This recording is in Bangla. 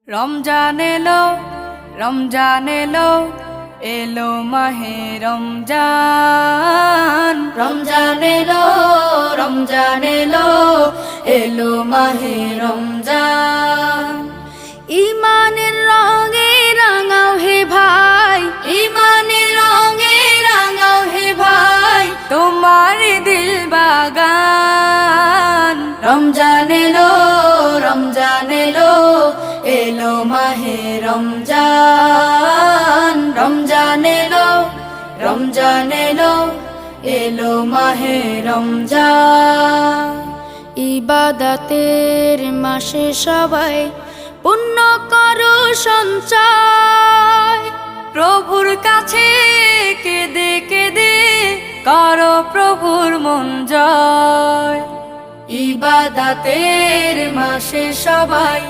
রমজান এলো, রমজান এলো, এলো মাহে রমজান। রমজান এলো, রমজান এলো, এলো মাহে রমজান। ইমানের রঙে রাঙাও হে ভাই, ইমানের রঙে রাঙাও হে ভাই, তোমার দিল বাগান। রমজান এলো, রমজান এলো, এলো মাহে রমজান। রমজান এলো, রমজান এলো, এলো মাহে রমজান। ইবাদতের মাসে সবাই পুণ্য করো সঞ্চয়, প্রভুর কাছে কেঁদে কেঁদে করো প্রভুর মন জয়। ইবাদতের মাসে সবাই